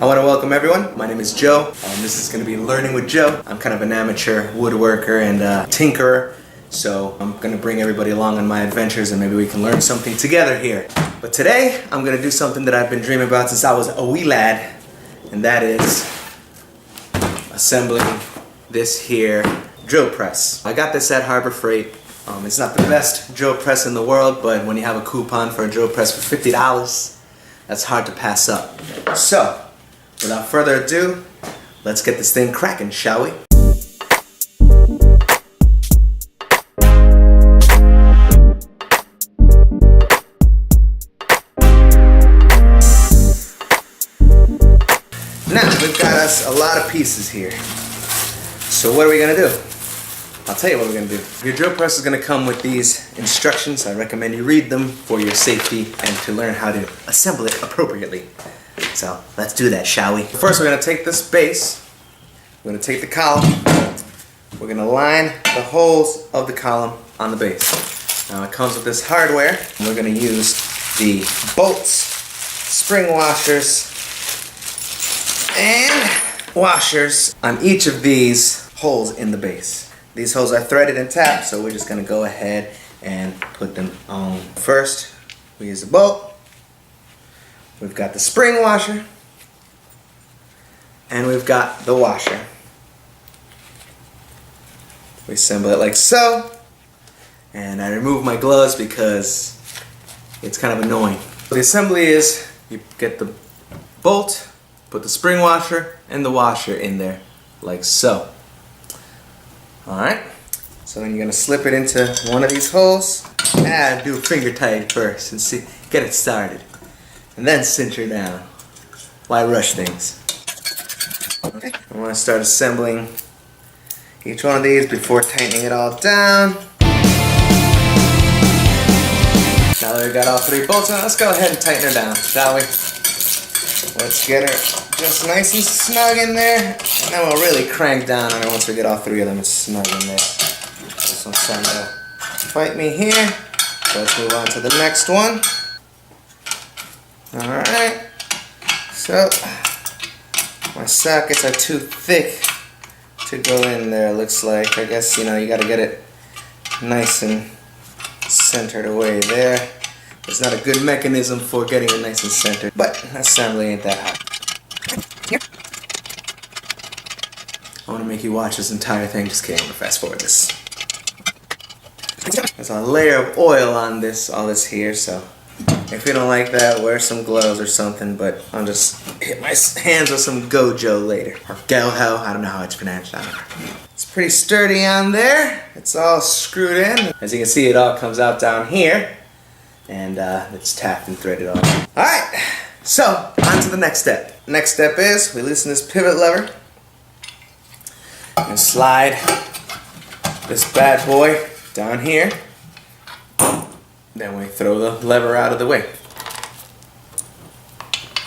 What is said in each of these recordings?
I want to welcome everyone. My name is Joe. This is going to be Learning with Joe. I'm kind of an amateur woodworker and tinkerer, so I'm going to bring everybody along on my adventures and maybe we can learn something together here. But today, I'm going to do something that I've been dreaming about since I was a wee lad, and that is assembling this here drill press. I got this at Harbor Freight. It's not the best drill press in the world, but when you have a coupon for a drill press for $50, that's hard to pass up. So, without further ado, let's get this thing cracking, shall we? Now, we've got us a lot of pieces here. So what are we gonna do? I'll tell you what we're gonna do. Your drill press is gonna come with these instructions. I recommend you read them for your safety and to learn how to assemble it appropriately. So let's do that, shall we? First, we're gonna take this base. We're gonna take the column. We're gonna line the holes of the column on the base. Now it comes with this hardware. And we're gonna use the bolts, spring washers, and washers on each of these holes in the base. These holes are threaded and tapped, so we're just gonna go ahead and put them on. First, we use the bolt. We've got the spring washer, and we've got the washer. We assemble it like so, and I remove my gloves because it's kind of annoying. The assembly is, you get the bolt, put the spring washer and the washer in there, like so. Alright, so then you're going to slip it into one of these holes. Do a finger tighten first and see, get it started. And then cinch her down. Why rush things? Okay, I want to start assembling each one of these before tightening it all down. Now that we've got all three bolts on, let's go ahead and tighten her down, shall we? Let's get her just nice and snug in there, and then we'll really crank down on her once we get all three of them and snug in there. This one's starting to fight me here, so let's move on to the next one. Alright, so my sockets are too thick to go in there, looks like. I guess, you know, you gotta get it nice and centered away there. It's not a good mechanism for getting it nice and centered, but assembly ain't that hard. I want to make you watch this entire thing. Just kidding, I'm going to fast forward this. There's a layer of oil on this, all this here, so if you don't like that, wear some gloves or something, but I'll just hit my hands with some Gojo later. Or Goho, I don't know how it's pronounced, I don't know. It's pretty sturdy on there. It's all screwed in. As you can see, it all comes out down here. And it's tapped and threaded on. Alright, so on to the next step. Next step is we loosen this pivot lever and slide this bad boy down here. Then we throw the lever out of the way.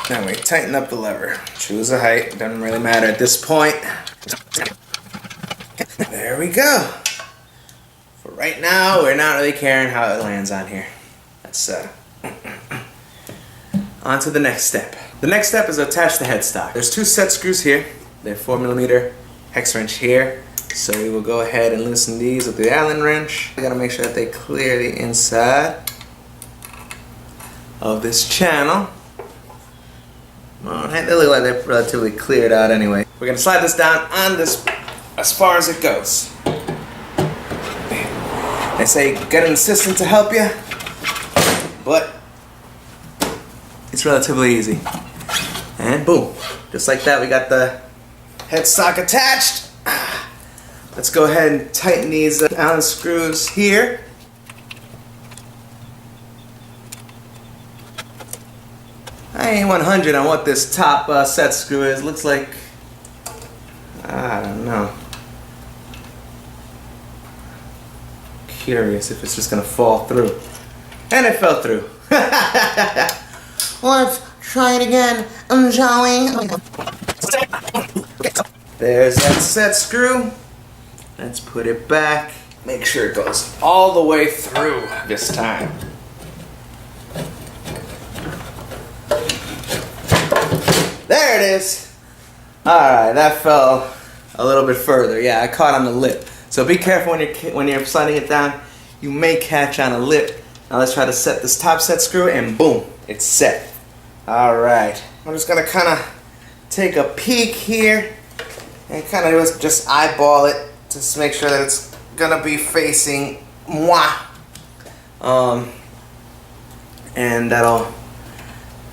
Then we tighten up the lever. Choose a height, doesn't really matter at this point. There we go. For right now, we're not really caring how it lands on here. On to the next step. The next step is to attach the headstock. There's two set screws here. They're 4mm hex wrench here. So we will go ahead and loosen these with the Allen wrench. We gotta make sure that they clear the inside of this channel. Alright, they look like they're relatively cleared out anyway. We're gonna slide this down on this as far as it goes. They say get an assistant to help you, but it's relatively easy. And boom, just like that, we got the headstock attached. Let's go ahead and tighten these Allen screws here. I ain't 100 on what this top set screw is. Looks like, I don't know. Curious if it's just gonna fall through. And it fell through. Let's try it again, shall we? There's that set screw. Let's put it back. Make sure it goes all the way through this time. There There it is. Alright, that fell a little bit further. Yeah, I caught on the lip. So be careful when you're sliding it down. You may catch on a lip. Now let's try to set this top set screw and boom, it's set. Alright, I'm just gonna kind of take a peek here and kind of just eyeball it to make sure that it's gonna be facing moi. And that'll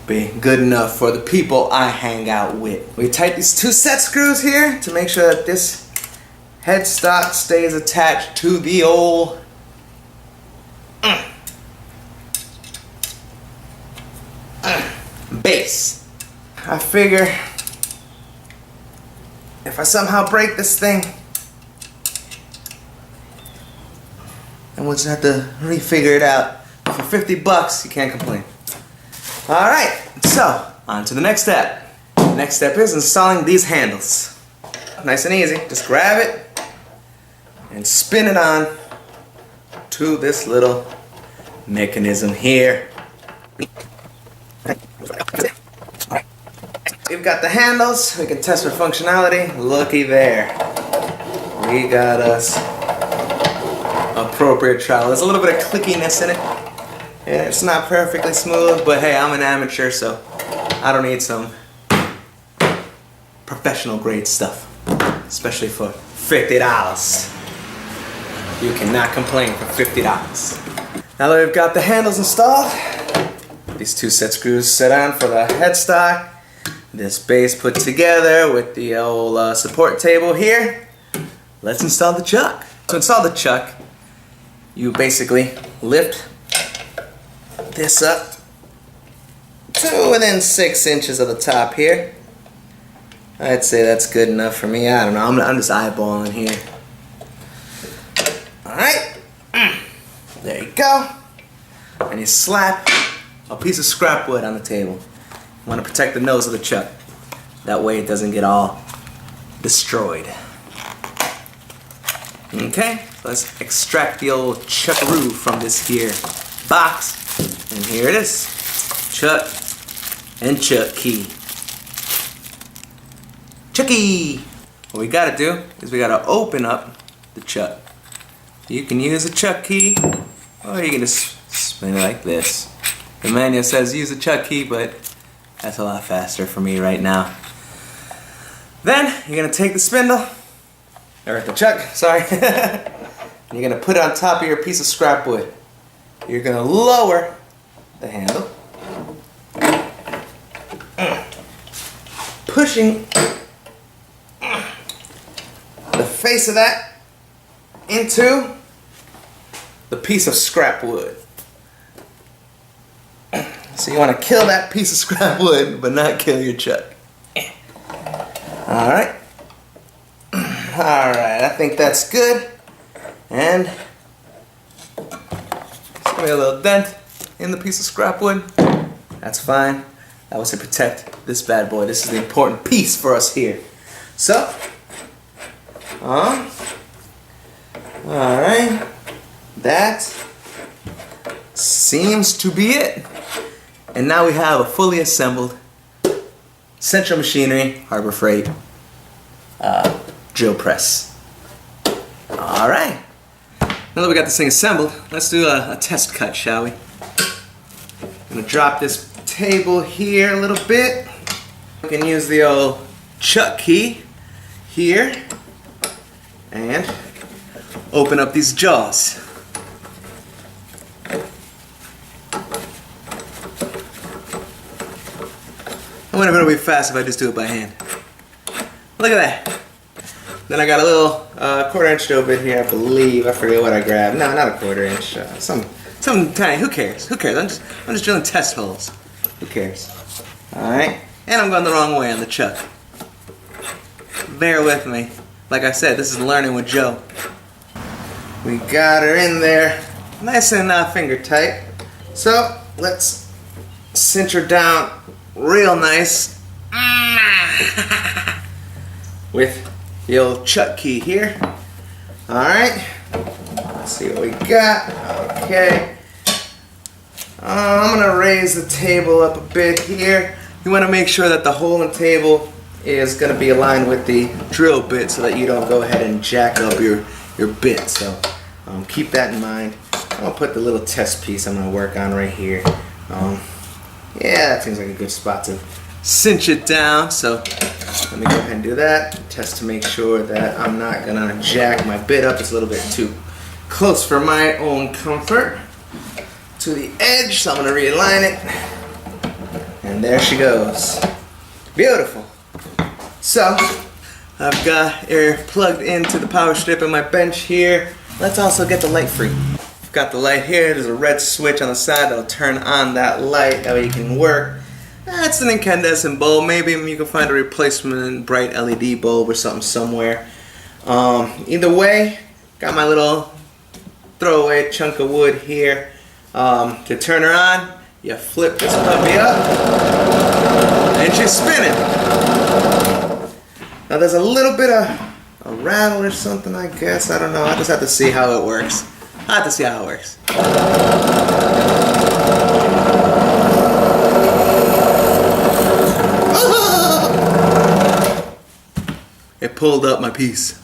be good enough for the people I hang out with. We tighten these 2 set screws here to make sure that this headstock stays attached to the old base. I figure if I somehow break this thing, then we'll just have to refigure it out. But for 50 bucks, you can't complain. Alright, so on to the next step. The next step is installing these handles. Nice and easy. Just grab it and spin it on to this little mechanism here. We've got the handles. We can test for functionality. Looky there. We got us appropriate trowel. There's a little bit of clickiness in it. Yeah, it's not perfectly smooth, but hey, I'm an amateur, so I don't need some professional grade stuff, especially for $50. You cannot complain for $50. Now that we've got the handles installed, these 2 set screws set on for the headstock, this base put together with the old support table here, let's install the chuck. To install the chuck, you basically lift this up to within 6 inches of the top here. I'd say that's good enough for me. I don't know. I'm just eyeballing here. Alright. There you go. And you slap a piece of scrap wood on the table. You want to protect the nose of the chuck. That way it doesn't get all destroyed. Okay. So let's extract the old chuckaroo from this here box. And here it is. Chuck and chuck key. Chucky! What we gotta do is we gotta open up the chuck. You can use a chuck key, or you can just spin it like this. The manual says use a chuck key, but that's a lot faster for me right now. Then you're gonna take the spindle, or the chuck, sorry. And you're gonna put it on top of your piece of scrap wood. You're gonna lower the handle, pushing the face of that into the piece of scrap wood. So you want to kill that piece of scrap wood, but not kill your chuck. Alright. Alright, I think that's good. And just give me a little dent in the piece of scrap wood. That's fine. That was to protect this bad boy. This is the important piece for us here. So, alright. That seems to be it. And now we have a fully assembled Central Machinery Harbor Freight drill press. Alright. Now that we got this thing assembled, let's do a test cut, shall we? I'm going to drop this table here a little bit. We can use the old chuck key here and open up these jaws. I wonder if it'll be fast if I just do it by hand. Look at that. Then I got a little 1/4 inch drill bit here, I believe. I forget what I grabbed. No, not a 1/4 inch. Some tiny. Who cares? Who cares? I'm just drilling test holes. Who cares? All right. And I'm going the wrong way on the chuck. Bear with me. Like I said, this is learning with Joe. We got her in there, nice and finger tight. So let's cinch her down real nice with the old chuck key here. Alright, let's see what we got. Okay, I'm gonna raise the table up a bit here. You want to make sure that the hole in the table is going to be aligned with the drill bit so that you don't go ahead and jack up your bit. So keep that in mind. I'm going to put the little test piece I'm going to work on right here. Yeah, that seems like a good spot to cinch it down. So let me go ahead and do that. Test to make sure that I'm not going to jack my bit up. It's a little bit too close for my own comfort to the edge. So I'm going to realign it. And there she goes. Beautiful. So I've got air plugged into the power strip in my bench here. Let's also get the light free. I've got the light here. There's a red switch on the side that'll turn on that light. That way you can work. That's an incandescent bulb. Maybe you can find a replacement bright LED bulb or something somewhere. Either way, got my little throwaway chunk of wood here. To turn her on, you flip this puppy up and she's spinning. Now there's a little bit of a rattle or something, I guess. I don't know. I just have to see how it works. I have to see how it works. It pulled up my piece.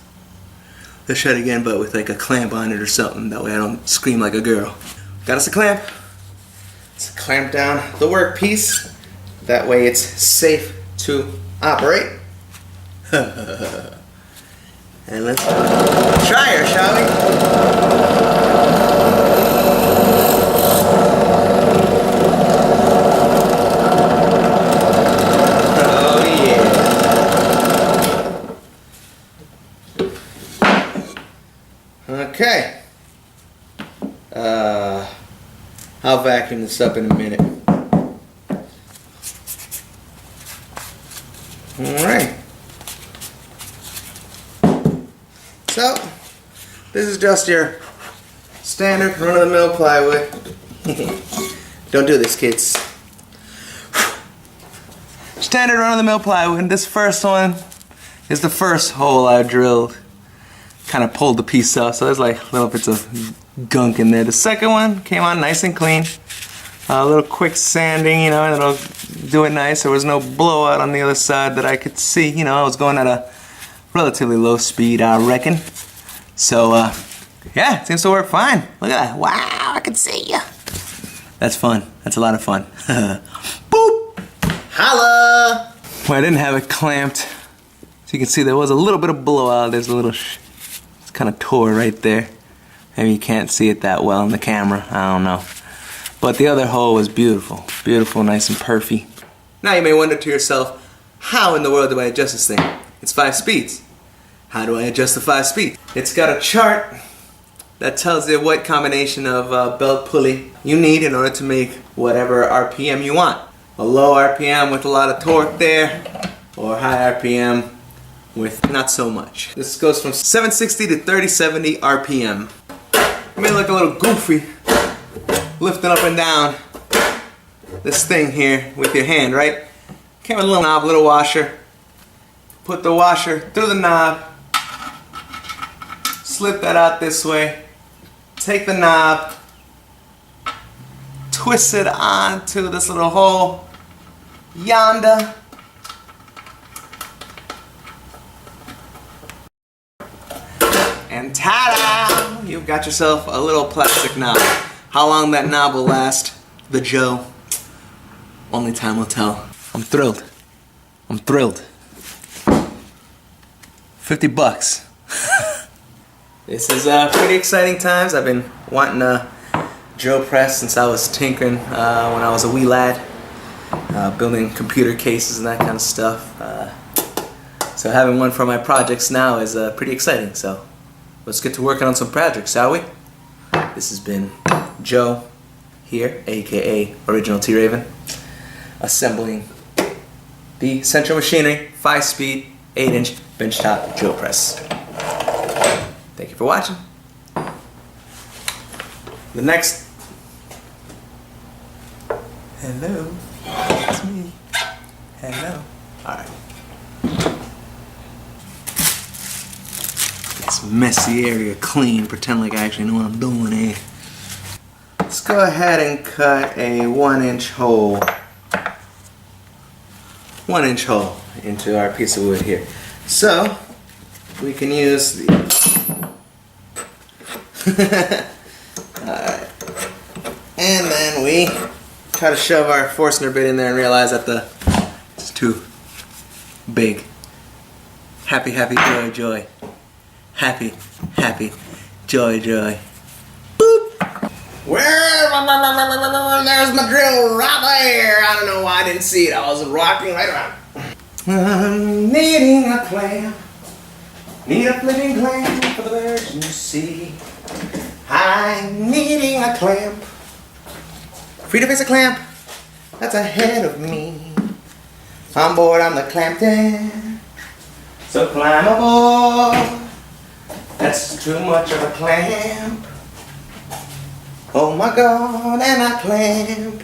Let's try it again, but with like a clamp on it or something. That way I don't scream like a girl. Got us a clamp. Let's clamp down the workpiece. That way it's safe to operate. And let's try her, shall we? Oh yeah. Okay. I'll vacuum this up in a minute. Alright. So, this is just your standard run-of-the-mill plywood. Don't do this, kids. Standard run-of-the-mill plywood. This first one is the first hole I drilled. Kind of pulled the piece off, so there's like little bits of gunk in there. The second one came on nice and clean. A little quick sanding, you know, and it'll do it nice. There was no blowout on the other side that I could see. You know, I was going at a relatively low speed, I reckon. So, yeah, it seems to work fine. Look at that. Wow, I can see ya. That's fun. That's a lot of fun. Boop! Holla! Well, I didn't have it clamped. So you can see there was a little bit of blowout. There's a little, it's kind of tore right there. Maybe you can't see it that well on the camera. I don't know. But the other hole was beautiful. Beautiful, nice and perfy. Now you may wonder to yourself, how in the world do I adjust this thing? It's 5 speeds. How do I adjust the 5 speeds? It's got a chart that tells you what combination of belt pulley you need in order to make whatever RPM you want. A low RPM with a lot of torque there, or high RPM with not so much. This goes from 760 to 3070 RPM. It may look a little goofy, lifting up and down this thing here with your hand, right? Came with a little knob, little washer. Put the washer through the knob, slip that out this way, take the knob, twist it onto this little hole yonder, and ta-da! You've got yourself a little plastic knob. How long that knob will last, the Joe, only time will tell. I'm thrilled. I'm thrilled. 50 bucks. This is pretty exciting times. I've been wanting a drill press since I was tinkering when I was a wee lad, building computer cases and that kind of stuff. So having one for my projects now is pretty exciting. So let's get to working on some projects, shall we? This has been Joe here, aka Original T Raven, assembling the Central Machinery 5-speed 8-inch benchtop drill press. Thank you for watching. The next... Hello, it's me. Hello. Alright. This messy area clean, pretend like I actually know what I'm doing here. Let's go ahead and cut a 1-inch hole 1-inch hole into our piece of wood here. So we can use the alright. And then we try to shove our Forstner bit in there and realize that it's too big. Happy, happy, joy, joy. Happy, happy, joy, joy. Boop! Well, there's my drill right there. I don't know why I didn't see it. I was rocking right around. I'm needing a clamp. Need a flipping clamp for the birds you see. I'm needing a clamp. Free to face a clamp that's ahead of me. On board, I'm the clampton. So climb aboard. That's too much of a clamp. Oh my God, and I clamp.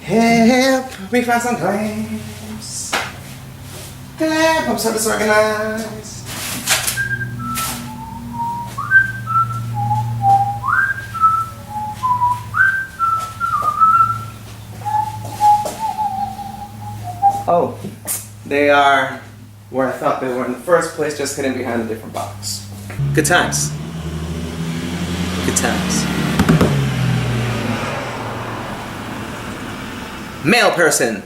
Help me find some clamps. Clamp, I'm so disorganized. Oh, they are where I thought they were in the first place, just hidden behind a different box. Good times. Good times. Mail person.